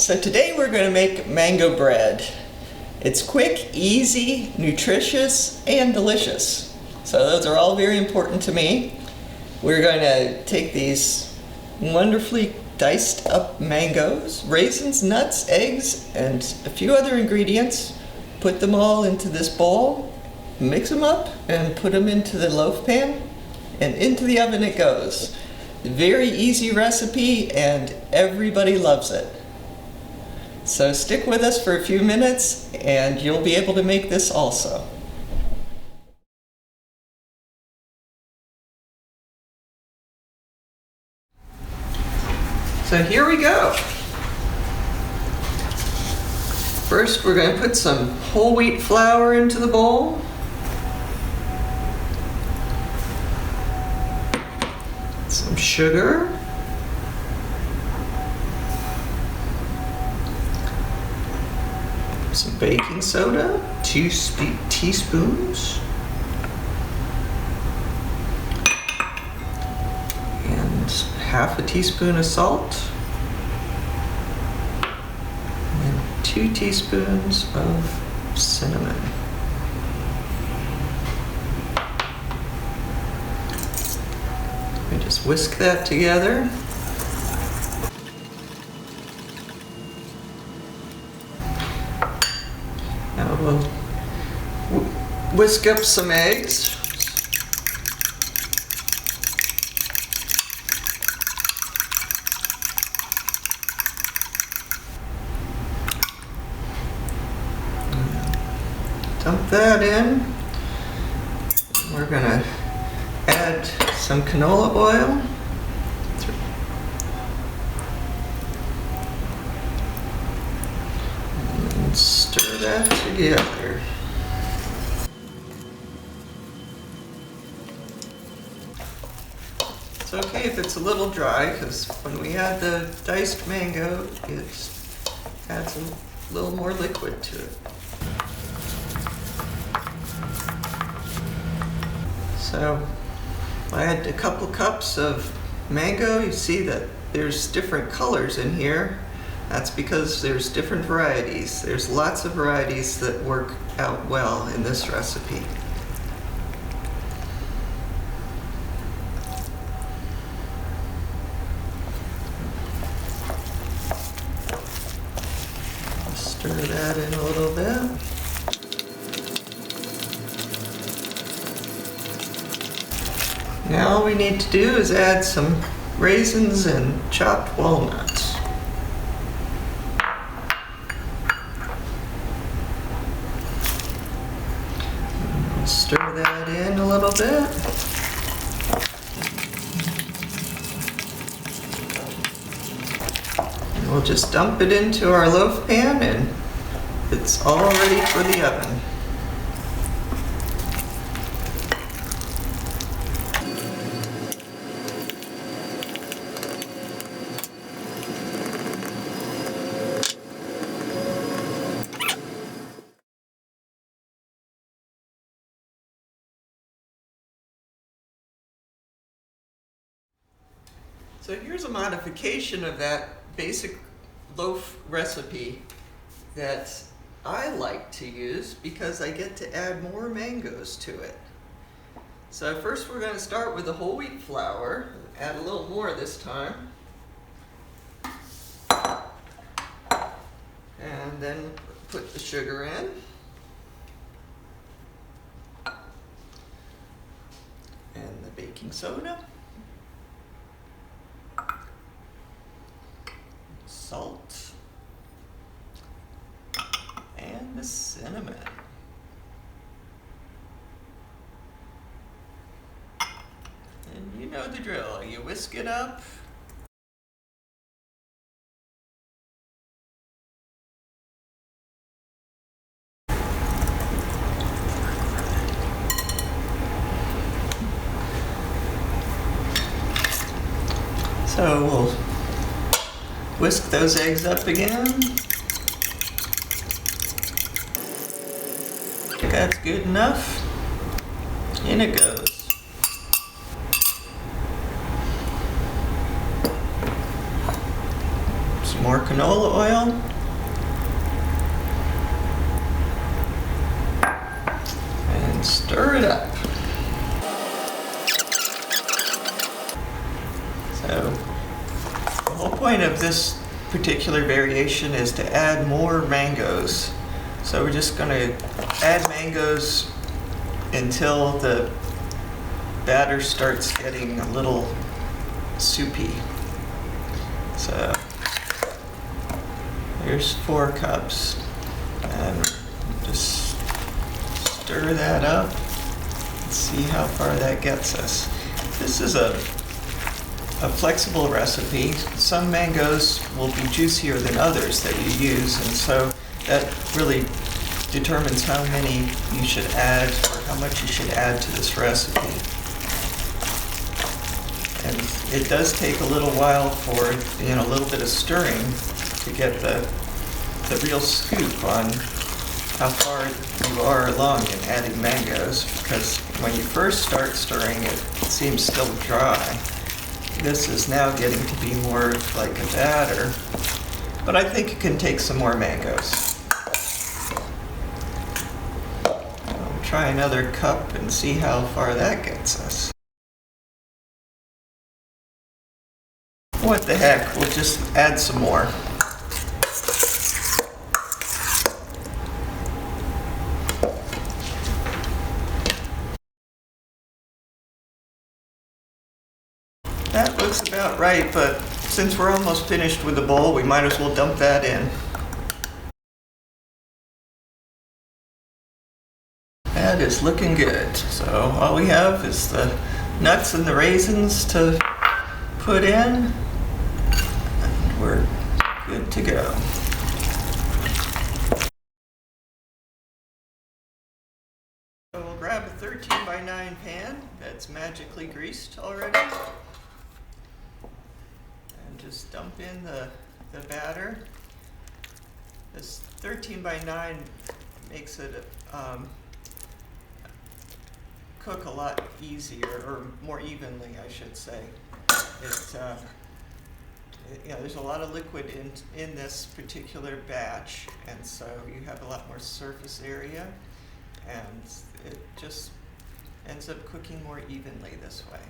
So today we're going to make mango bread. It's quick, easy, nutritious, and delicious. So those are all very important to me. We're going to take these wonderfully diced up mangoes, raisins, nuts, eggs, and a few other ingredients, put them all into this bowl, mix them up, and put them into the loaf pan, and into the oven it goes. Very easy recipe, and everybody loves it. So stick with us for a few minutes and you'll be able to make this also. So here we go. First we're going to put some whole wheat flour into the bowl. Some sugar. Some baking soda, 2 teaspoons, and half a teaspoon of salt, and 2 teaspoons of cinnamon. We just whisk that together. Now we'll whisk up some eggs. Dump that in. We're going to add some canola oil. And stir that together. It's okay if it's a little dry, because when we add the diced mango, it adds a little more liquid to it. So I add a couple cups of mango. You see that there's different colors in here. That's because there's different varieties. There's lots of varieties that work out well in this recipe. Stir that in a little bit. Now all we need to do is add some raisins and chopped walnuts. Stir that in a little bit. And we'll just dump it into our loaf pan and it's all ready for the oven. So here's a modification of that basic loaf recipe that I like to use because I get to add more mangoes to it. So first we're going to start with the whole wheat flour, add a little more this time. And then put the sugar in. And the baking soda. Salt, and the cinnamon. And you know the drill, you whisk it up. So we'll whisk those eggs up again. That's good enough. In it goes. more canola oil. And stir it up. So the whole point of this particular variation is to add more mangoes. So we're just going to add mangoes until the batter starts getting a little soupy. So here's 4 cups, and just stir that up and see how far that gets us. This is a flexible recipe. Some mangoes will be juicier than others that you use, and so that really determines how many you should add or how much you should add to this recipe. And it does take a little while for, a little bit of stirring to get the real scoop on how far you are along in adding mangoes, because when you first start stirring it seems still dry. This is now getting to be more like a batter, but I think it can take some more mangoes. I'll try another cup and see how far that gets us. What the heck, we'll just add some more. That looks about right, but since we're almost finished with the bowl, we might as well dump that in. That is looking good. So all we have is the nuts and the raisins to put in, and we're good to go. So we'll grab a 13 by 9 pan that's magically greased already. Just dump in the batter. This 13 by 9 makes it cook a lot easier, or more evenly, I should say. There's a lot of liquid in this particular batch, and so you have a lot more surface area, and it just ends up cooking more evenly this way.